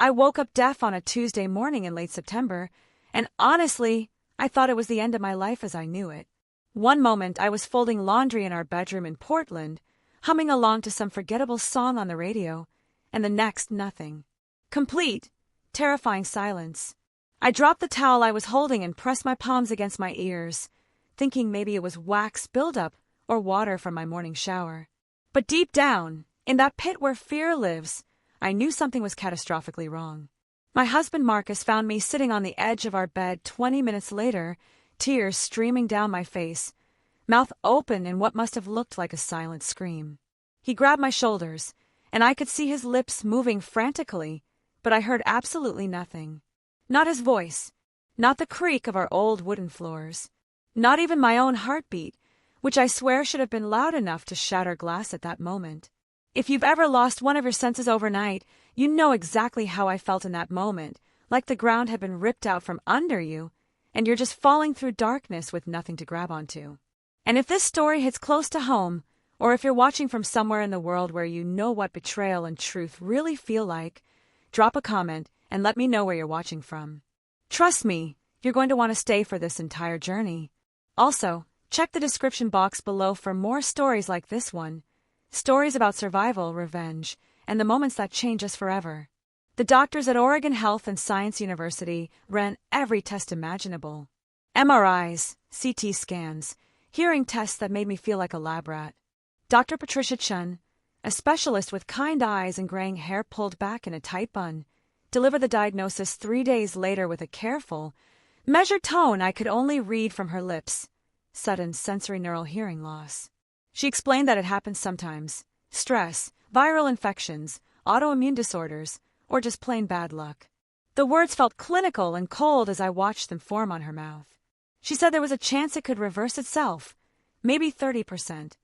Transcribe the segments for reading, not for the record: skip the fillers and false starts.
I woke up deaf on a Tuesday morning in late September, and honestly, I thought it was the end of my life as I knew it. One moment I was folding laundry in our bedroom in Portland, humming along to some forgettable song on the radio, and the next nothing. Complete, terrifying silence. I dropped the towel I was holding and pressed my palms against my ears, thinking maybe it was wax buildup or water from my morning shower. But deep down, in that pit where fear lives, I knew something was catastrophically wrong. My husband Marcus found me sitting on the edge of our bed 20 minutes later, tears streaming down my face, mouth open in what must have looked like a silent scream. He grabbed my shoulders, and I could see his lips moving frantically, but I heard absolutely nothing. Not his voice, not the creak of our old wooden floors, not even my own heartbeat, which I swear should have been loud enough to shatter glass at that moment. If you've ever lost one of your senses overnight, you know exactly how I felt in that moment, like the ground had been ripped out from under you, and you're just falling through darkness with nothing to grab onto. And if this story hits close to home, or if you're watching from somewhere in the world where you know what betrayal and truth really feel like, drop a comment and let me know where you're watching from. Trust me, you're going to want to stay for this entire journey. Also, check the description box below for more stories like this one. Stories about survival, revenge, and the moments that change us forever. The doctors at Oregon Health and Science University ran every test imaginable. MRIs, CT scans, hearing tests that made me feel like a lab rat. Dr. Patricia Chun, a specialist with kind eyes and graying hair pulled back in a tight bun, delivered the diagnosis 3 days later with a careful, measured tone I could only read from her lips. Sudden sensorineural hearing loss. She explained that it happens sometimes. Stress, viral infections, autoimmune disorders, or just plain bad luck. The words felt clinical and cold as I watched them form on her mouth. She said there was a chance it could reverse itself. Maybe 30%.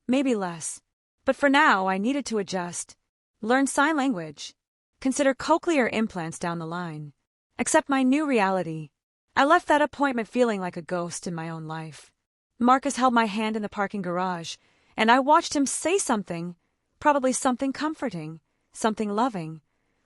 Maybe less. But for now, I needed to adjust. Learn sign language. Consider cochlear implants down the line. Accept my new reality. I left that appointment feeling like a ghost in my own life. Marcus held my hand in the parking garage, and I watched him say something, probably something comforting, something loving,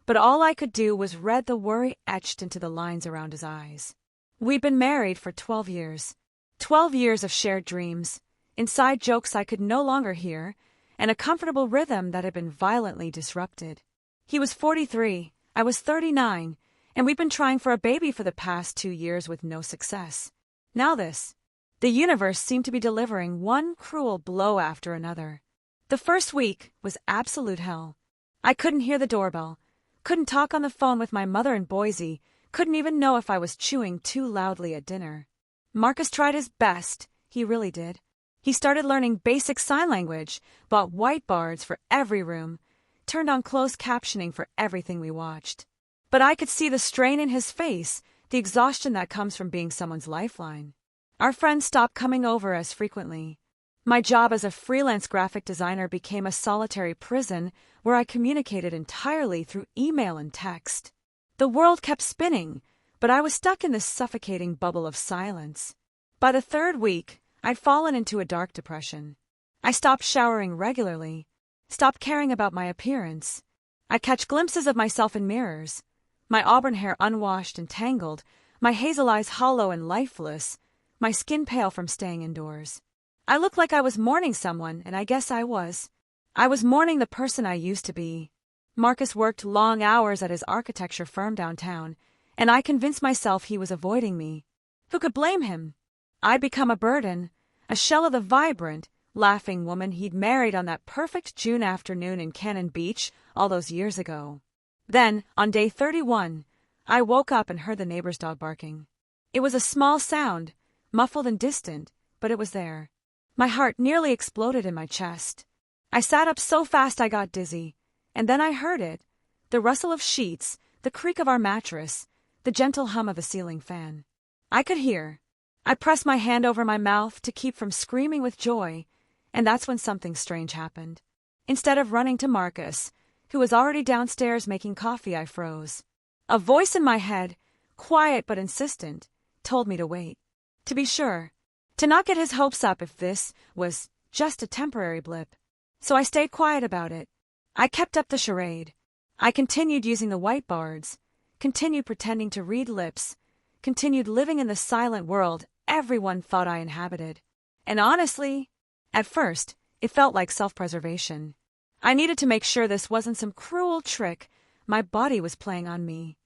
but all I could do was read the worry etched into the lines around his eyes. We'd been married for 12 years. 12 years of shared dreams, inside jokes I could no longer hear, and a comfortable rhythm that had been violently disrupted. He was 43, I was 39, and we'd been trying for a baby for the past 2 years with no success. Now this. The universe seemed to be delivering one cruel blow after another. The first week was absolute hell. I couldn't hear the doorbell, couldn't talk on the phone with my mother in Boise, couldn't even know if I was chewing too loudly at dinner. Marcus tried his best, he really did. He started learning basic sign language, bought whiteboards for every room, turned on closed captioning for everything we watched. But I could see the strain in his face, the exhaustion that comes from being someone's lifeline. Our friends stopped coming over as frequently. My job as a freelance graphic designer became a solitary prison where I communicated entirely through email and text. The world kept spinning, but I was stuck in this suffocating bubble of silence. By the 3rd week, I'd fallen into a dark depression. I stopped showering regularly, stopped caring about my appearance. I'd catch glimpses of myself in mirrors, my auburn hair unwashed and tangled, my hazel eyes hollow and lifeless, my skin pale from staying indoors. I looked like I was mourning someone, and I guess I was. I was mourning the person I used to be. Marcus worked long hours at his architecture firm downtown, and I convinced myself he was avoiding me. Who could blame him? I'd become a burden, a shell of the vibrant, laughing woman he'd married on that perfect June afternoon in Cannon Beach all those years ago. Then, on day 31, I woke up and heard the neighbor's dog barking. It was a small sound, muffled and distant, but it was there. My heart nearly exploded in my chest. I sat up so fast I got dizzy, and then I heard it, the rustle of sheets, the creak of our mattress, the gentle hum of a ceiling fan. I could hear. I pressed my hand over my mouth to keep from screaming with joy, and that's when something strange happened. Instead of running to Marcus, who was already downstairs making coffee, I froze. A voice in my head, quiet but insistent, told me to wait. To be sure, to not get his hopes up if this was just a temporary blip. So I stayed quiet about it. I kept up the charade. I continued using the whiteboards, continued pretending to read lips, continued living in the silent world everyone thought I inhabited. And honestly, at first, it felt like self-preservation. I needed to make sure this wasn't some cruel trick my body was playing on me.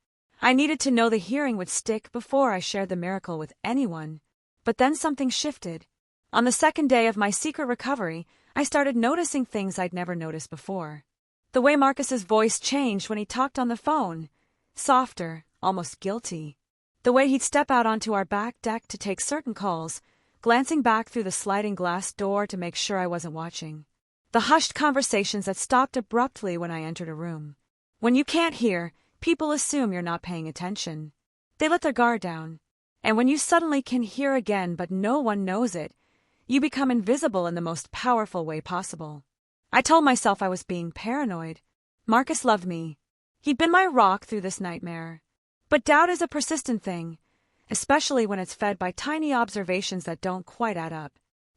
I needed to know the hearing would stick before I shared the miracle with anyone. But then something shifted. On the second day of my secret recovery, I started noticing things I'd never noticed before. The way Marcus's voice changed when he talked on the phone. Softer, almost guilty. The way he'd step out onto our back deck to take certain calls, glancing back through the sliding glass door to make sure I wasn't watching. The hushed conversations that stopped abruptly when I entered a room. When you can't hear, people assume you're not paying attention. They let their guard down. And when you suddenly can hear again but no one knows it, you become invisible in the most powerful way possible. I told myself I was being paranoid. Marcus loved me. He'd been my rock through this nightmare. But doubt is a persistent thing, especially when it's fed by tiny observations that don't quite add up.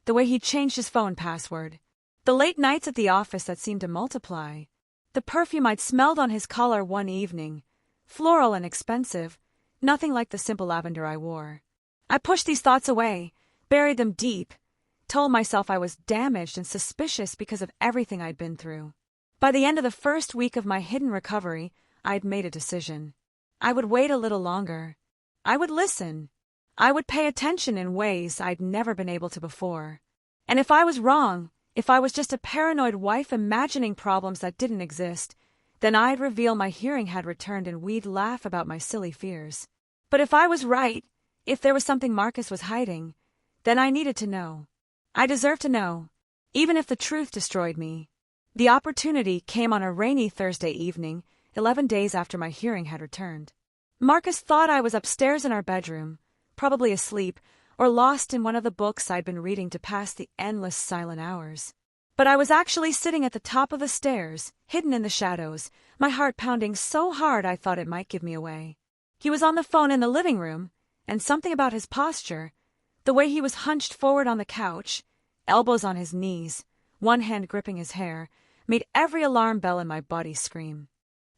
The way he changed his phone password. The late nights at the office that seemed to multiply. The perfume I'd smelled on his collar one evening. Floral and expensive, nothing like the simple lavender I wore. I pushed these thoughts away, buried them deep, told myself I was damaged and suspicious because of everything I'd been through. By the end of the first week of my hidden recovery, I'd made a decision. I would wait a little longer. I would listen. I would pay attention in ways I'd never been able to before. And if I was wrong, if I was just a paranoid wife imagining problems that didn't exist, then I'd reveal my hearing had returned and we'd laugh about my silly fears. But if I was right, if there was something Marcus was hiding, then I needed to know. I deserved to know, even if the truth destroyed me. The opportunity came on a rainy Thursday evening, 11 days after my hearing had returned. Marcus thought I was upstairs in our bedroom, probably asleep, or lost in one of the books I'd been reading to pass the endless silent hours. But I was actually sitting at the top of the stairs, hidden in the shadows, my heart pounding so hard I thought it might give me away. He was on the phone in the living room, and something about his posture, the way he was hunched forward on the couch, elbows on his knees, one hand gripping his hair, made every alarm bell in my body scream.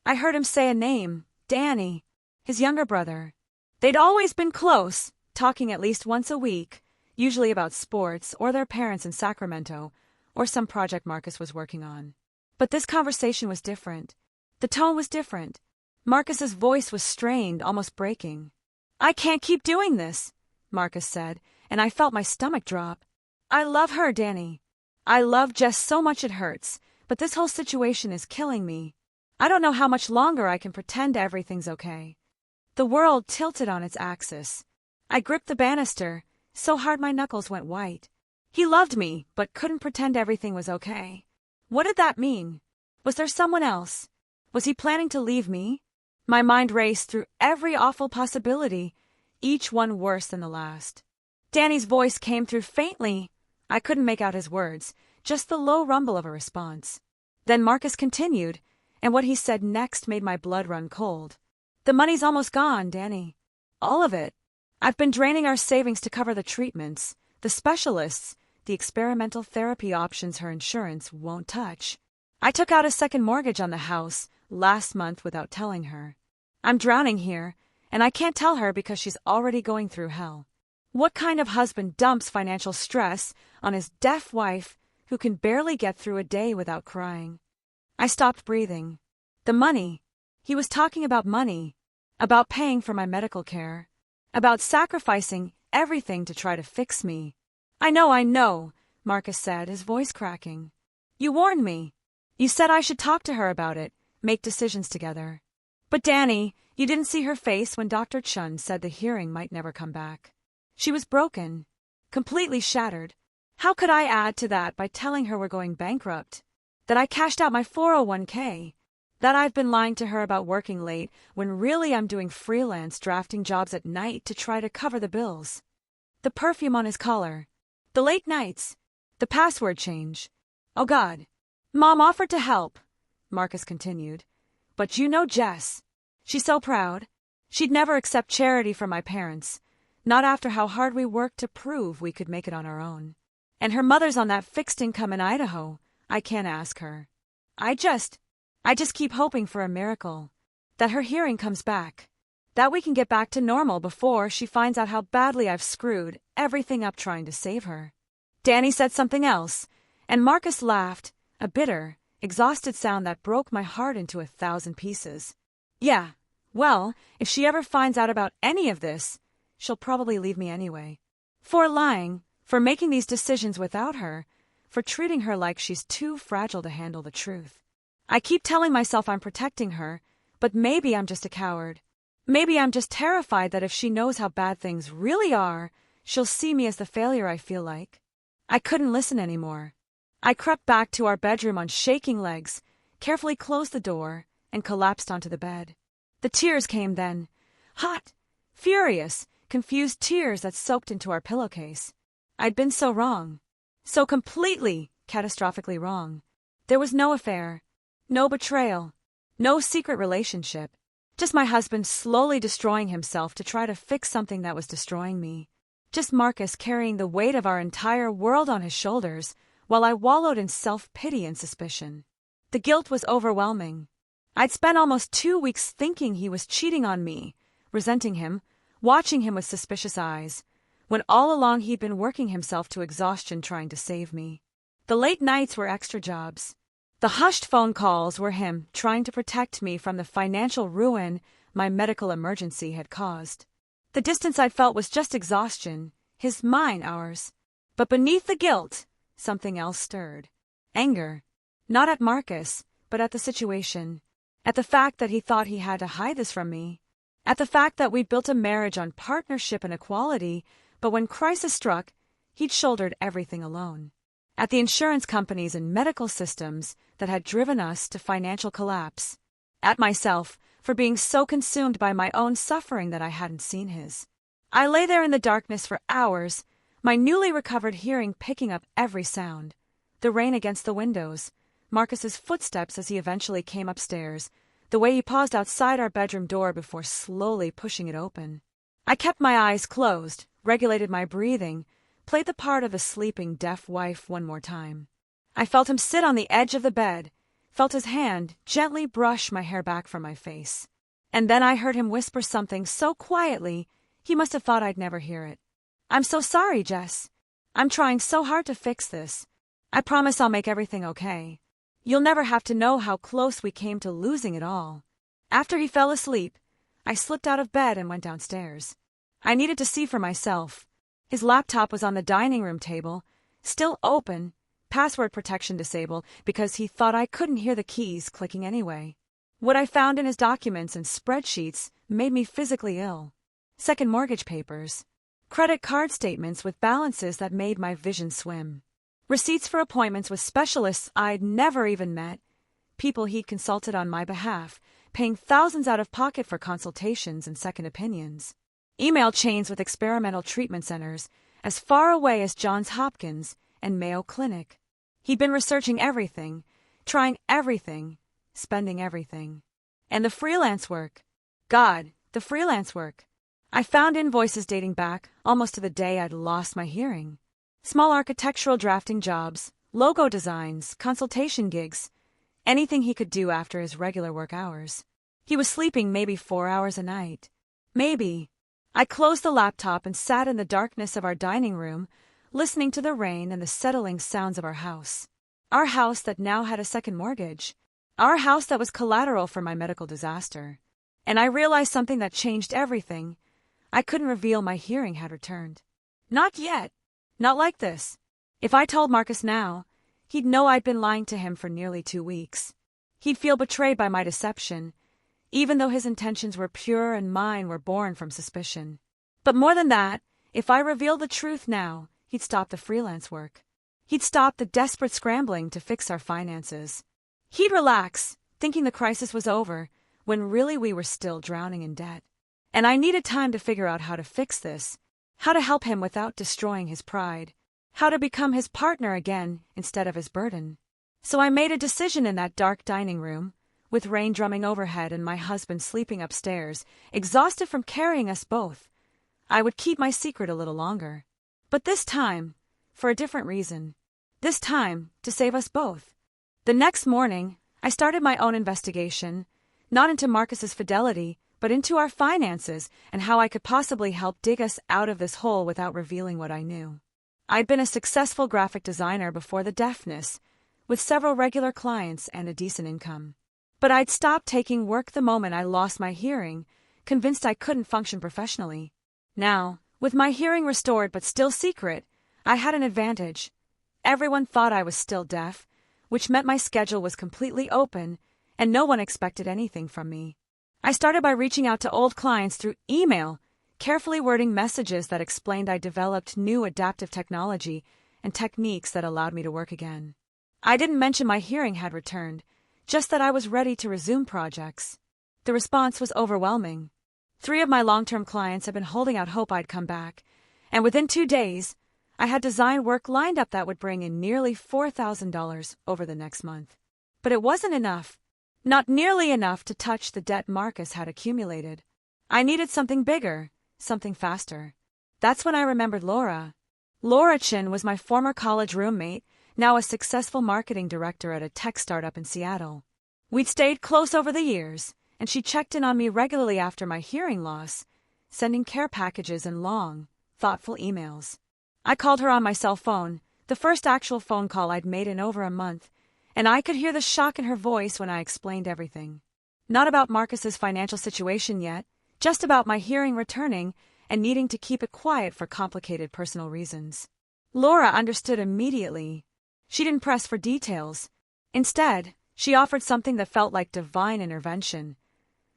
I heard him say a name, Danny, his younger brother. They'd always been close, talking at least once a week, usually about sports or their parents in Sacramento, or some project Marcus was working on. But this conversation was different. The tone was different. Marcus's voice was strained, almost breaking. "I can't keep doing this," Marcus said, and I felt my stomach drop. "I love her, Danny. I love Jess so much it hurts, but this whole situation is killing me. I don't know how much longer I can pretend everything's okay." The world tilted on its axis. I gripped the banister, so hard my knuckles went white. He loved me, but couldn't pretend everything was okay. What did that mean? Was there someone else? Was he planning to leave me? My mind raced through every awful possibility, each one worse than the last. Danny's voice came through faintly. I couldn't make out his words, just the low rumble of a response. Then Marcus continued, and what he said next made my blood run cold. "The money's almost gone, Danny. All of it. I've been draining our savings to cover the treatments, the specialists, the experimental therapy options her insurance won't touch. I took out a second mortgage on the house last month without telling her. I'm drowning here, and I can't tell her because she's already going through hell. What kind of husband dumps financial stress on his deaf wife who can barely get through a day without crying?" I stopped breathing. The money. He was talking about money, about paying for my medical care, about sacrificing everything to try to fix me. I know, Marcus said, his voice cracking. "You warned me. You said I should talk to her about it, make decisions together. But Danny, you didn't see her face when Dr. Chun said the hearing might never come back. She was broken, completely shattered. How could I add to that by telling her we're going bankrupt? That I cashed out my 401k? That I've been lying to her about working late when really I'm doing freelance drafting jobs at night to try to cover the bills? The perfume on his collar. The late nights. The password change. Oh God. Mom offered to help," Marcus continued. "But you know Jess. She's so proud. She'd never accept charity from my parents, not after how hard we worked to prove we could make it on our own. And her mother's on that fixed income in Idaho. I can't ask her. I I just keep hoping for a miracle. That her hearing comes back. That we can get back to normal before she finds out how badly I've screwed everything up trying to save her. Danny said something else, and Marcus laughed, a bitter, exhausted sound that broke my heart into 1,000 pieces. Yeah, well, if she ever finds out about any of this, she'll probably leave me anyway. For lying, for making these decisions without her, for treating her like she's too fragile to handle the truth. I keep telling myself I'm protecting her, but maybe I'm just a coward. Maybe I'm just terrified that if she knows how bad things really are, she'll see me as the failure I feel like. I couldn't listen anymore. I crept back to our bedroom on shaking legs, carefully closed the door, and collapsed onto the bed. The tears came then. Hot, furious, confused tears that soaked into our pillowcase. I'd been so wrong. So completely, catastrophically wrong. There was no affair. No betrayal. No secret relationship. Just my husband slowly destroying himself to try to fix something that was destroying me. Just Marcus carrying the weight of our entire world on his shoulders, while I wallowed in self-pity and suspicion. The guilt was overwhelming. I'd spent almost 2 weeks thinking he was cheating on me, resenting him, watching him with suspicious eyes, when all along he'd been working himself to exhaustion trying to save me. The late nights were extra jobs. The hushed phone calls were him trying to protect me from the financial ruin my medical emergency had caused. The distance I'd felt was just exhaustion, his, mine, ours. But beneath the guilt, something else stirred. Anger. Not at Marcus, but at the situation. At the fact that he thought he had to hide this from me. At the fact that we'd built a marriage on partnership and equality, but when crisis struck, he'd shouldered everything alone. At the insurance companies and medical systems that had driven us to financial collapse. At myself, for being so consumed by my own suffering that I hadn't seen his. I lay there in the darkness for hours, my newly recovered hearing picking up every sound. The rain against the windows, Marcus's footsteps as he eventually came upstairs, the way he paused outside our bedroom door before slowly pushing it open. I kept my eyes closed, regulated my breathing, played the part of the sleeping deaf wife one more time. I felt him sit on the edge of the bed, felt his hand gently brush my hair back from my face. And then I heard him whisper something so quietly, he must have thought I'd never hear it. "I'm so sorry, Jess. I'm trying so hard to fix this. I promise I'll make everything okay. You'll never have to know how close we came to losing it all." After he fell asleep, I slipped out of bed and went downstairs. I needed to see for myself. His laptop was on the dining room table, still open, password protection disabled because he thought I couldn't hear the keys clicking anyway. What I found in his documents and spreadsheets made me physically ill. Second mortgage papers. Credit card statements with balances that made my vision swim. Receipts for appointments with specialists I'd never even met. People he'd consulted on my behalf, paying thousands out of pocket for consultations and second opinions. Email chains with experimental treatment centers as far away as Johns Hopkins and Mayo Clinic. He'd been researching everything, trying everything, spending everything. And the freelance work. God, the freelance work. I found invoices dating back almost to the day I'd lost my hearing. Small architectural drafting jobs, logo designs, consultation gigs, anything he could do after his regular work hours. He was sleeping maybe 4 hours a night. Maybe. I closed the laptop and sat in the darkness of our dining room, listening to the rain and the settling sounds of our house. Our house that now had a second mortgage. Our house that was collateral for my medical disaster. And I realized something that changed everything. I couldn't reveal my hearing had returned. Not yet. Not like this. If I told Marcus now, he'd know I'd been lying to him for nearly 2 weeks. He'd feel betrayed by my deception, even though his intentions were pure and mine were born from suspicion. But more than that, if I revealed the truth now, he'd stop the freelance work. He'd stop the desperate scrambling to fix our finances. He'd relax, thinking the crisis was over, when really we were still drowning in debt. And I needed time to figure out how to fix this, how to help him without destroying his pride, how to become his partner again instead of his burden. So I made a decision in that dark dining room, with rain drumming overhead and my husband sleeping upstairs, exhausted from carrying us both. I would keep my secret a little longer. But this time, for a different reason. This time, to save us both. The next morning, I started my own investigation, not into Marcus's fidelity, but into our finances and how I could possibly help dig us out of this hole without revealing what I knew. I'd been a successful graphic designer before the deafness, with several regular clients and a decent income. But I'd stopped taking work the moment I lost my hearing, convinced I couldn't function professionally. Now, with my hearing restored but still secret, I had an advantage. Everyone thought I was still deaf, which meant my schedule was completely open, and no one expected anything from me. I started by reaching out to old clients through email, carefully wording messages that explained I developed new adaptive technology and techniques that allowed me to work again. I didn't mention my hearing had returned, just that I was ready to resume projects. The response was overwhelming. 3 of my long-term clients had been holding out hope I'd come back, and within 2 days, I had design work lined up that would bring in nearly $4,000 over the next month. But it wasn't enough. Not nearly enough to touch the debt Marcus had accumulated. I needed something bigger, something faster. That's when I remembered Laura. Laura Chin was my former college roommate, now a successful marketing director at a tech startup in Seattle. We'd stayed close over the years, and she checked in on me regularly after my hearing loss, sending care packages and long, thoughtful emails. I called her on my cell phone, the first actual phone call I'd made in over a month, and I could hear the shock in her voice when I explained everything. Not about Marcus's financial situation yet, just about my hearing returning and needing to keep it quiet for complicated personal reasons. Laura understood immediately. She didn't press for details. Instead, she offered something that felt like divine intervention.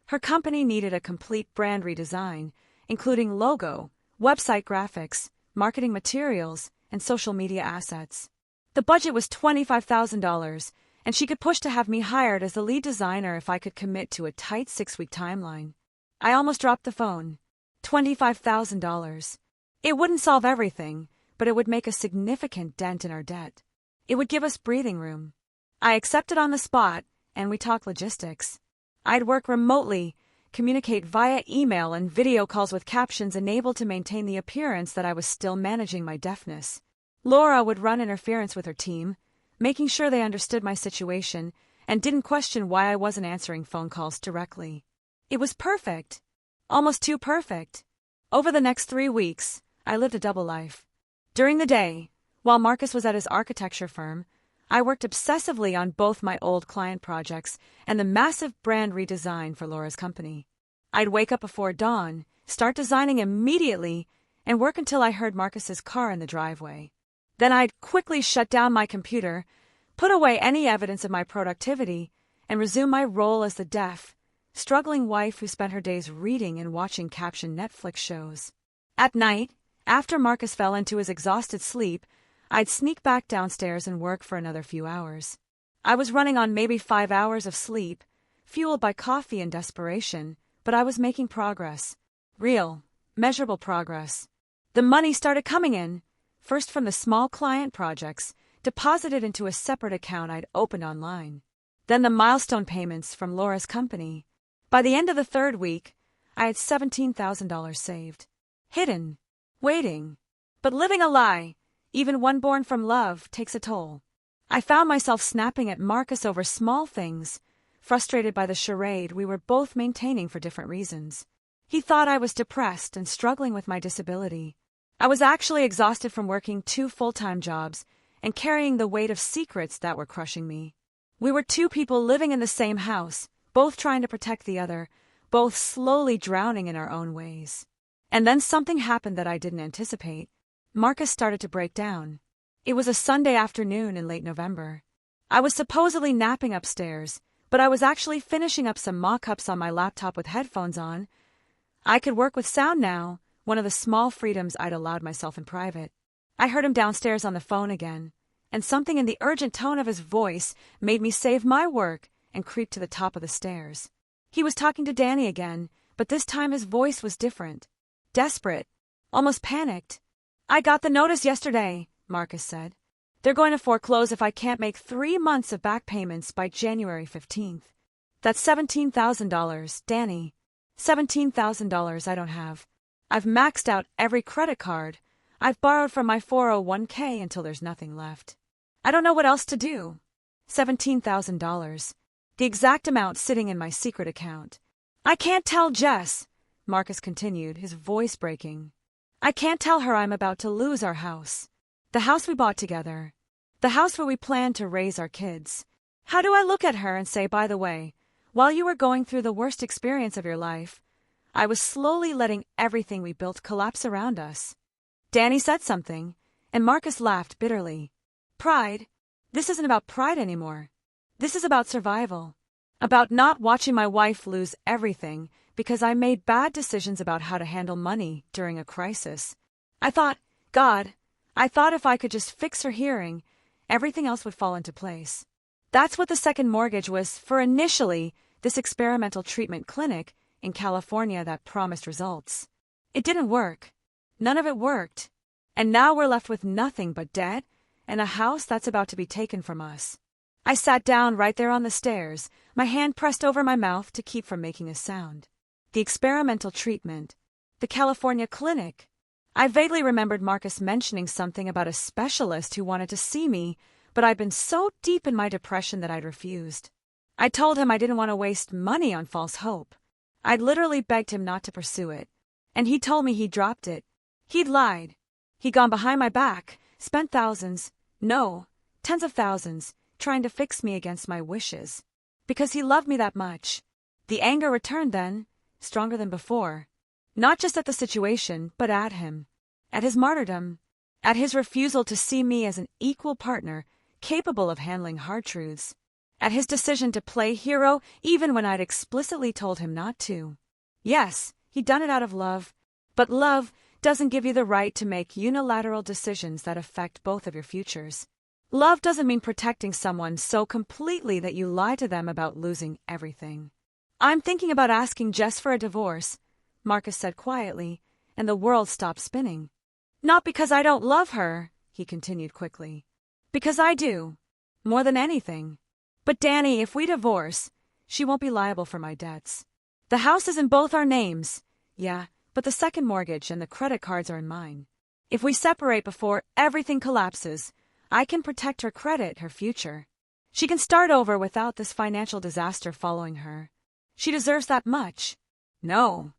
Her company needed a complete brand redesign, including logo, website graphics, marketing materials, and social media assets. The budget was $25,000, and she could push to have me hired as the lead designer if I could commit to a tight 6-week timeline. I almost dropped the phone. $25,000. It wouldn't solve everything, but it would make a significant dent in our debt. It would give us breathing room. I accepted on the spot, and we talked logistics. I'd work remotely, communicate via email and video calls with captions enabled to maintain the appearance that I was still managing my deafness. Laura would run interference with her team, making sure they understood my situation and didn't question why I wasn't answering phone calls directly. It was perfect. Almost too perfect. Over the next 3 weeks, I lived a double life. During the day, while Marcus was at his architecture firm, I worked obsessively on both my old client projects and the massive brand redesign for Laura's company. I'd wake up before dawn, start designing immediately, and work until I heard Marcus's car in the driveway. Then I'd quickly shut down my computer, put away any evidence of my productivity, and resume my role as the deaf, struggling wife who spent her days reading and watching captioned Netflix shows. At night, after Marcus fell into his exhausted sleep, I'd sneak back downstairs and work for another few hours. I was running on maybe 5 hours of sleep, fueled by coffee and desperation, but I was making progress. Real, measurable progress. The money started coming in, first from the small client projects, deposited into a separate account I'd opened online. Then the milestone payments from Laura's company. By the end of the 3rd week, I had $17,000 saved. Hidden. Waiting. But living a lie, even one born from love, takes a toll. I found myself snapping at Marcus over small things, frustrated by the charade we were both maintaining for different reasons. He thought I was depressed and struggling with my disability. I was actually exhausted from working 2 full-time jobs and carrying the weight of secrets that were crushing me. We were 2 people living in the same house, both trying to protect the other, both slowly drowning in our own ways. And then something happened that I didn't anticipate. Marcus started to break down. It was a Sunday afternoon in late November. I was supposedly napping upstairs, but I was actually finishing up some mock-ups on my laptop with headphones on. I could work with sound now, one of the small freedoms I'd allowed myself in private. I heard him downstairs on the phone again, and something in the urgent tone of his voice made me save my work and creep to the top of the stairs. He was talking to Danny again, but this time his voice was different. Desperate. Almost panicked. "I got the notice yesterday," Marcus said. "They're going to foreclose if I can't make 3 months of back payments by January 15th. That's $17,000, Danny. $17,000 I don't have. I've maxed out every credit card. I've borrowed from my 401k until there's nothing left. I don't know what else to do. $17,000. The exact amount sitting in my secret account. I can't tell Jess, Marcus continued, his voice breaking. I can't tell her I'm about to lose our house. The house we bought together. The house where we planned to raise our kids. How do I look at her and say, by the way, while you were going through the worst experience of your life, I was slowly letting everything we built collapse around us? Danny said something, and Marcus laughed bitterly. Pride? This isn't about pride anymore. This is about survival. About not watching my wife lose everything because I made bad decisions about how to handle money during a crisis. I thought if I could just fix her hearing, everything else would fall into place. That's what the second mortgage was for initially, this experimental treatment clinic in California that promised results. It didn't work. None of it worked. And now we're left with nothing but debt and a house that's about to be taken from us. I sat down right there on the stairs, my hand pressed over my mouth to keep from making a sound. The experimental treatment. The California clinic. I vaguely remembered Marcus mentioning something about a specialist who wanted to see me, but I'd been so deep in my depression that I'd refused. I told him I didn't want to waste money on false hope. I'd literally begged him not to pursue it. And he told me he'd dropped it. He'd lied. He'd gone behind my back, spent thousands, no, tens of thousands, trying to fix me against my wishes. Because he loved me that much. The anger returned then, stronger than before. Not just at the situation, but at him. At his martyrdom. At his refusal to see me as an equal partner, capable of handling hard truths. At his decision to play hero even when I'd explicitly told him not to. Yes, he'd done it out of love, but love doesn't give you the right to make unilateral decisions that affect both of your futures. Love doesn't mean protecting someone so completely that you lie to them about losing everything. I'm thinking about asking Jess for a divorce, Marcus said quietly, and the world stopped spinning. Not because I don't love her, he continued quickly. Because I do. More than anything. But Danny, if we divorce, she won't be liable for my debts. The house is in both our names. Yeah, but the second mortgage and the credit cards are in mine. If we separate before everything collapses, I can protect her credit, her future. She can start over without this financial disaster following her. She deserves that much. No.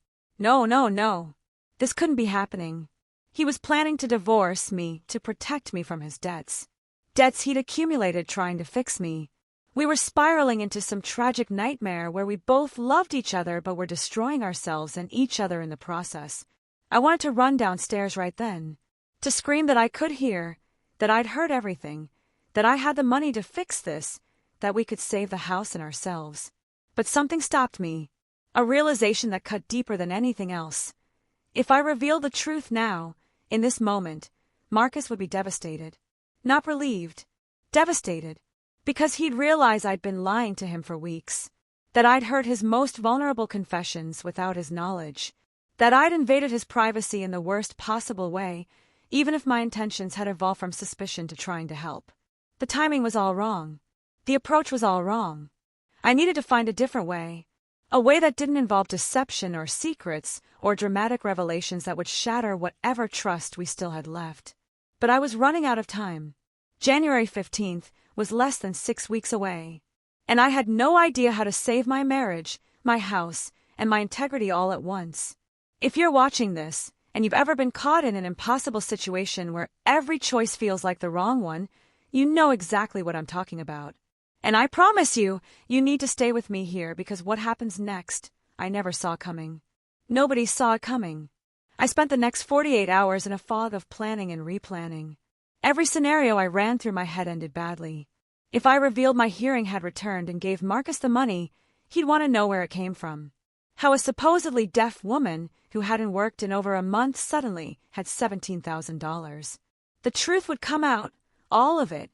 This couldn't be happening. He was planning to divorce me to protect me from his debts. Debts he'd accumulated trying to fix me. We were spiraling into some tragic nightmare where we both loved each other but were destroying ourselves and each other in the process. I wanted to run downstairs right then. To scream that I could hear, that I'd heard everything, that I had the money to fix this, that we could save the house and ourselves. But something stopped me. A realization that cut deeper than anything else. If I revealed the truth now, in this moment, Marcus would be devastated. Not relieved. Devastated. Because he'd realize I'd been lying to him for weeks. That I'd heard his most vulnerable confessions without his knowledge. That I'd invaded his privacy in the worst possible way, even if my intentions had evolved from suspicion to trying to help. The timing was all wrong. The approach was all wrong. I needed to find a different way. A way that didn't involve deception or secrets or dramatic revelations that would shatter whatever trust we still had left. But I was running out of time. January 15th was less than 6 weeks away. And I had no idea how to save my marriage, my house, and my integrity all at once. If you're watching this, and you've ever been caught in an impossible situation where every choice feels like the wrong one, you know exactly what I'm talking about. And I promise you, you need to stay with me here because what happens next, I never saw coming. Nobody saw it coming. I spent the next 48 hours in a fog of planning and replanning. Every scenario I ran through my head ended badly. If I revealed my hearing had returned and gave Marcus the money, he'd want to know where it came from. How a supposedly deaf woman who hadn't worked in over a month suddenly had $17,000. The truth would come out, all of it,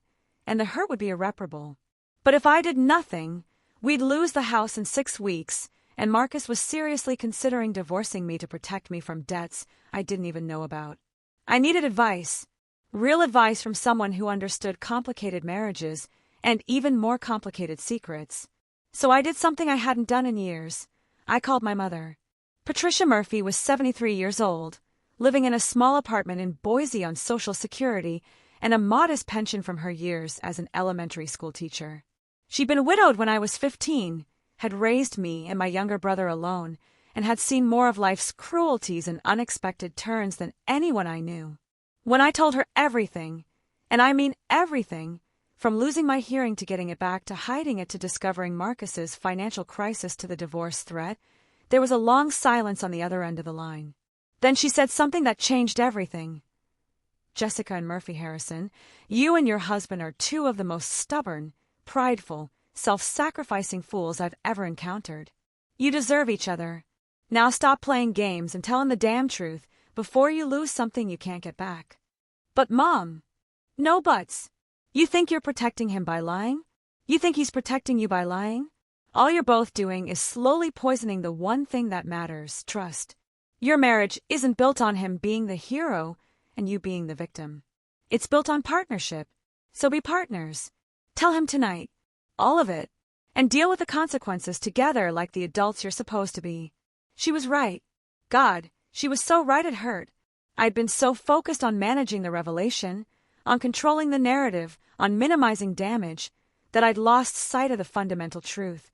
and the hurt would be irreparable. But if I did nothing, we'd lose the house in 6 weeks, and Marcus was seriously considering divorcing me to protect me from debts I didn't even know about. I needed advice. Real advice from someone who understood complicated marriages and even more complicated secrets. So I did something I hadn't done in years. I called my mother. Patricia Murphy was 73 years old, living in a small apartment in Boise on Social Security and a modest pension from her years as an elementary school teacher. She'd been widowed when I was 15, had raised me and my younger brother alone, and had seen more of life's cruelties and unexpected turns than anyone I knew. When I told her everything, and I mean everything, from losing my hearing to getting it back to hiding it to discovering Marcus's financial crisis to the divorce threat, there was a long silence on the other end of the line. Then she said something that changed everything. "Jessica and Murphy Harrison, you and your husband are two of the most stubborn, prideful, self-sacrificing fools I've ever encountered. You deserve each other. Now stop playing games and tell him the damn truth before you lose something you can't get back." "But Mom..." "No buts. You think you're protecting him by lying? You think he's protecting you by lying? All you're both doing is slowly poisoning the one thing that matters, trust. Your marriage isn't built on him being the hero and you being the victim. It's built on partnership. So be partners. Tell him tonight. All of it. And deal with the consequences together like the adults you're supposed to be." She was right. God, she was so right it hurt. I'd been so focused on managing the revelation, on controlling the narrative, on minimizing damage, that I'd lost sight of the fundamental truth.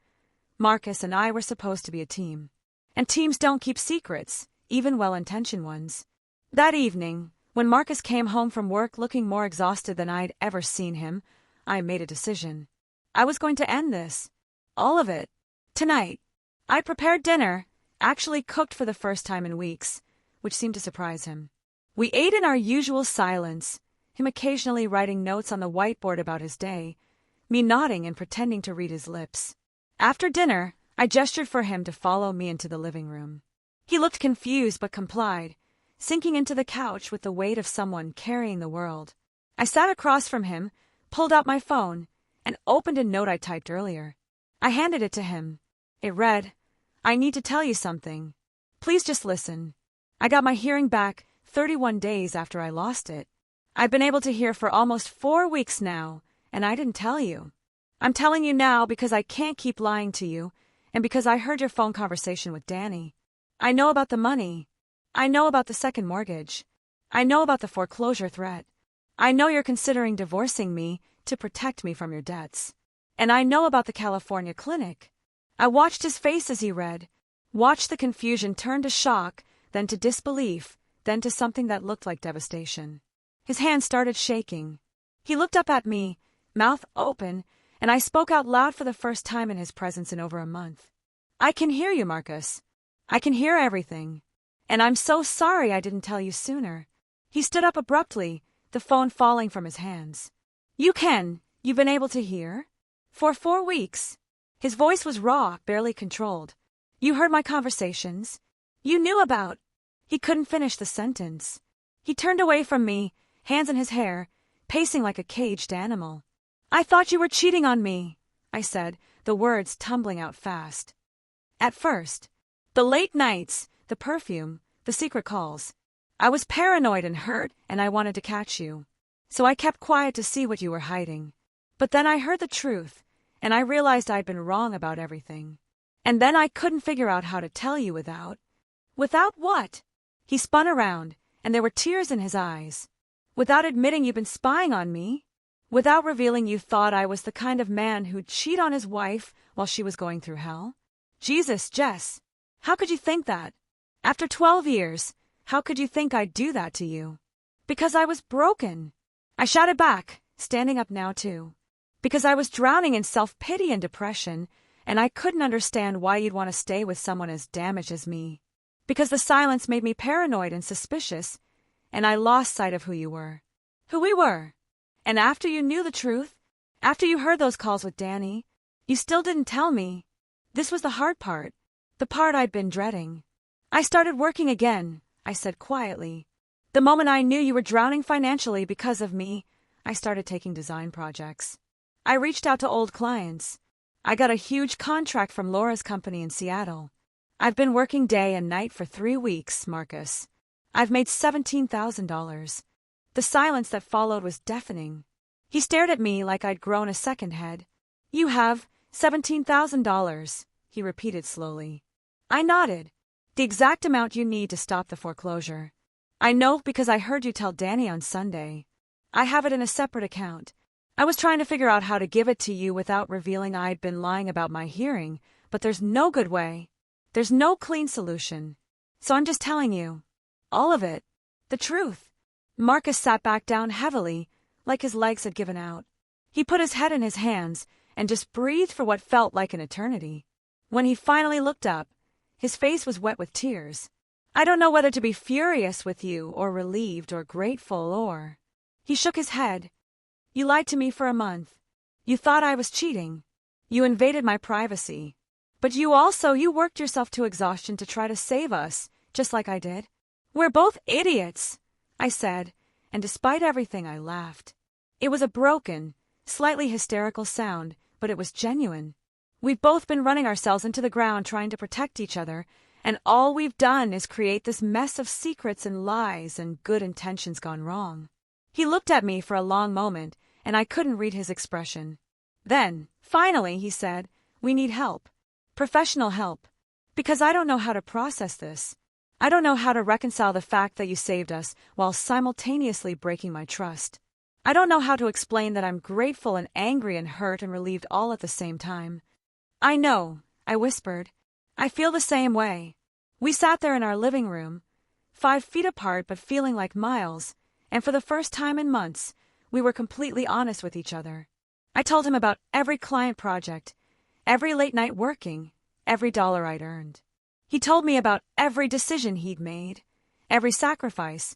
Marcus and I were supposed to be a team. And teams don't keep secrets, even well-intentioned ones. That evening, when Marcus came home from work looking more exhausted than I'd ever seen him, I made a decision. I was going to end this. All of it. Tonight. I prepared dinner, actually cooked for the first time in weeks, which seemed to surprise him. We ate in our usual silence, him occasionally writing notes on the whiteboard about his day, me nodding and pretending to read his lips. After dinner, I gestured for him to follow me into the living room. He looked confused but complied, sinking into the couch with the weight of someone carrying the world. I sat across from him, pulled out my phone, and opened a note I typed earlier. I handed it to him. It read, "I need to tell you something. Please just listen. I got my hearing back 31 days after I lost it. I've been able to hear for almost 4 weeks now, and I didn't tell you. I'm telling you now because I can't keep lying to you, and because I heard your phone conversation with Danny. I know about the money. I know about the second mortgage. I know about the foreclosure threat. I know you're considering divorcing me to protect me from your debts. And I know about the California clinic." I watched his face as he read, watched the confusion turn to shock, then to disbelief, then to something that looked like devastation. His hand started shaking. He looked up at me, mouth open, and I spoke out loud for the first time in his presence in over a month. "I can hear you, Marcus. I can hear everything. And I'm so sorry I didn't tell you sooner." He stood up abruptly, the phone falling from his hands. You've been able to hear? For 4 weeks. His voice was raw, barely controlled. You heard my conversations. You knew about. He couldn't finish the sentence. He turned away from me, hands in his hair, pacing like a caged animal. "I thought you were cheating on me," I said, the words tumbling out fast. "At first. The late nights, the perfume, the secret calls. I was paranoid and hurt, and I wanted to catch you. So I kept quiet to see what you were hiding. But then I heard the truth, and I realized I'd been wrong about everything. And then I couldn't figure out how to tell you without..." "Without what?" He spun around, and there were tears in his eyes. "Without admitting you've been spying on me? Without revealing you thought I was the kind of man who'd cheat on his wife while she was going through hell? Jesus, Jess, how could you think that? After 12 years, how could you think I'd do that to you?" "Because I was broken," I shouted back, standing up now too. "Because I was drowning in self-pity and depression, and I couldn't understand why you'd want to stay with someone as damaged as me. Because the silence made me paranoid and suspicious, and I lost sight of who you were. Who we were. And after you knew the truth, after you heard those calls with Danny, you still didn't tell me. This was the hard part, the part I'd been dreading. I started working again," I said quietly. "The moment I knew you were drowning financially because of me, I started taking design projects. I reached out to old clients. I got a huge contract from Laura's company in Seattle. I've been working day and night for 3 weeks, Marcus. I've made $17,000. The silence that followed was deafening. He stared at me like I'd grown a second head. "You have $17,000, he repeated slowly. I nodded. "The exact amount you need to stop the foreclosure. I know because I heard you tell Danny on Sunday. I have it in a separate account. I was trying to figure out how to give it to you without revealing I'd been lying about my hearing, but there's no good way. There's no clean solution. So I'm just telling you. All of it. The truth. Marcus sat back down heavily, like his legs had given out. He put his head in his hands and just breathed for what felt like an eternity. When he finally looked up, his face was wet with tears. I don't know whether to be furious with you or relieved or grateful or... He shook his head. You lied to me for a month. You thought I was cheating. You invaded my privacy. But you worked yourself to exhaustion to try to save us, just like I did. We're both idiots, I said, and despite everything I laughed. It was a broken, slightly hysterical sound, but it was genuine. We've both been running ourselves into the ground trying to protect each other, and all we've done is create this mess of secrets and lies and good intentions gone wrong. He looked at me for a long moment, and I couldn't read his expression. Then, finally, he said, we need help. Professional help. Because I don't know how to process this. I don't know how to reconcile the fact that you saved us while simultaneously breaking my trust. I don't know how to explain that I'm grateful and angry and hurt and relieved all at the same time. I know, I whispered. I feel the same way. We sat there in our living room, 5 feet apart but feeling like miles, and for the first time in months, we were completely honest with each other. I told him about every client project, every late night working, every dollar I'd earned. He told me about every decision he'd made, every sacrifice,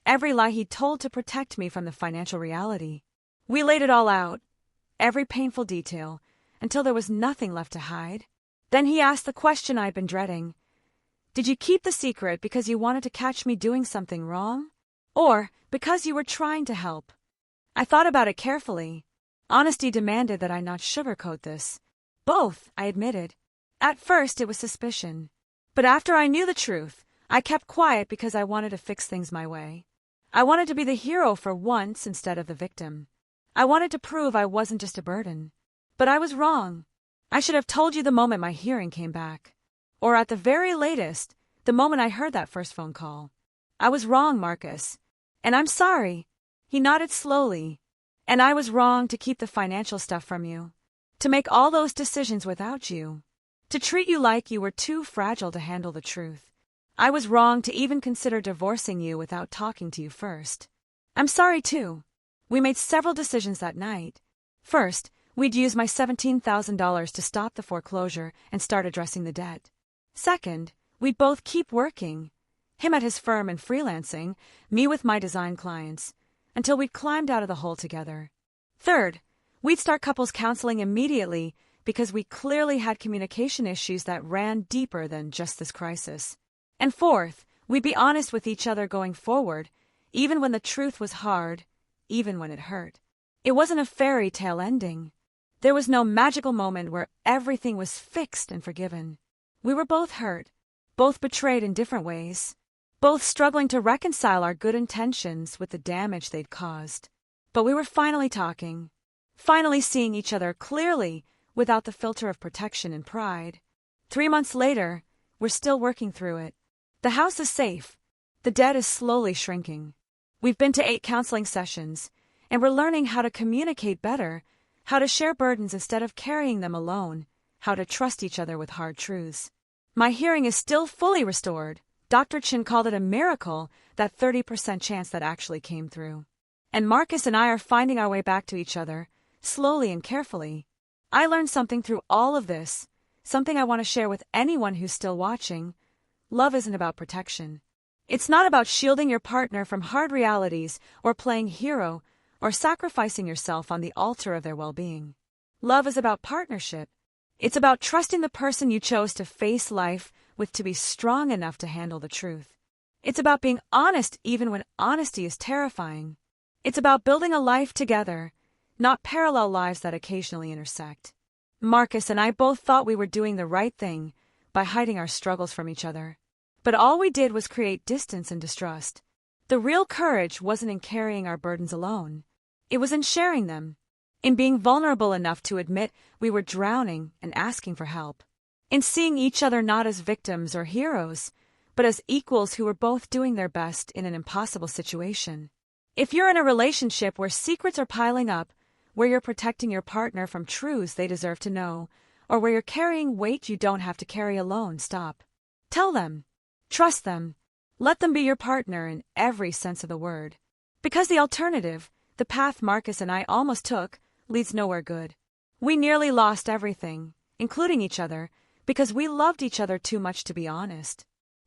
every lie he'd told to protect me from the financial reality. We laid it all out, every painful detail, until there was nothing left to hide. Then he asked the question I'd been dreading. Did you keep the secret because you wanted to catch me doing something wrong? Or because you were trying to help? I thought about it carefully. Honesty demanded that I not sugarcoat this. Both, I admitted. At first it was suspicion. But after I knew the truth, I kept quiet because I wanted to fix things my way. I wanted to be the hero for once instead of the victim. I wanted to prove I wasn't just a burden. But I was wrong. I should have told you the moment my hearing came back. Or at the very latest, the moment I heard that first phone call. I was wrong, Marcus. And I'm sorry. He nodded slowly. And I was wrong to keep the financial stuff from you. To make all those decisions without you. To treat you like you were too fragile to handle the truth. I was wrong to even consider divorcing you without talking to you first. I'm sorry, too. We made several decisions that night. First, we'd use my $17,000 to stop the foreclosure and start addressing the debt. Second, we'd both keep working. Him at his firm and freelancing, me with my design clients, until we'd climbed out of the hole together. Third, we'd start couples counseling immediately because we clearly had communication issues that ran deeper than just this crisis. And fourth, we'd be honest with each other going forward, even when the truth was hard, even when it hurt. It wasn't a fairy tale ending. There was no magical moment where everything was fixed and forgiven. We were both hurt, both betrayed in different ways, both struggling to reconcile our good intentions with the damage they'd caused. But we were finally talking, finally seeing each other clearly without the filter of protection and pride. 3 months later, we're still working through it. The house is safe. The debt is slowly shrinking. We've been to 8 counseling sessions, and we're learning how to communicate better, how to share burdens instead of carrying them alone, how to trust each other with hard truths. My hearing is still fully restored. Dr. Chin called it a miracle, that 30% chance that actually came through. And Marcus and I are finding our way back to each other, slowly and carefully. I learned something through all of this, something I want to share with anyone who's still watching. Love isn't about protection. It's not about shielding your partner from hard realities or playing hero or sacrificing yourself on the altar of their well-being. Love is about partnership. It's about trusting the person you chose to face life with to be strong enough to handle the truth. It's about being honest even when honesty is terrifying. It's about building a life together, not parallel lives that occasionally intersect. Marcus and I both thought we were doing the right thing by hiding our struggles from each other. But all we did was create distance and distrust. The real courage wasn't in carrying our burdens alone. It was in sharing them, in being vulnerable enough to admit we were drowning and asking for help, in seeing each other not as victims or heroes, but as equals who were both doing their best in an impossible situation. If you're in a relationship where secrets are piling up, where you're protecting your partner from truths they deserve to know, or where you're carrying weight you don't have to carry alone. Stop. Tell them. Trust them. Let them be your partner in every sense of the word. Because the alternative, the path Marcus and I almost took, leads nowhere good. We nearly lost everything, including each other, because we loved each other too much to be honest.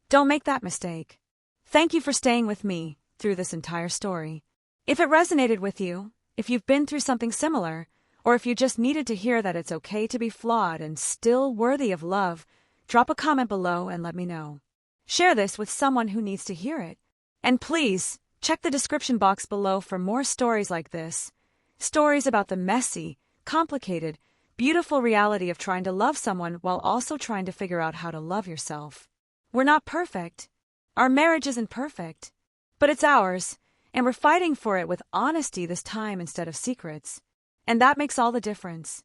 Don't make that mistake. Thank you for staying with me through this entire story. If it resonated with you, if you've been through something similar, or if you just needed to hear that it's okay to be flawed and still worthy of love, drop a comment below and let me know. Share this with someone who needs to hear it. And please, check the description box below for more stories like this. Stories about the messy, complicated, beautiful reality of trying to love someone while also trying to figure out how to love yourself. We're not perfect. Our marriage isn't perfect. But it's ours, and we're fighting for it with honesty this time instead of secrets. And that makes all the difference.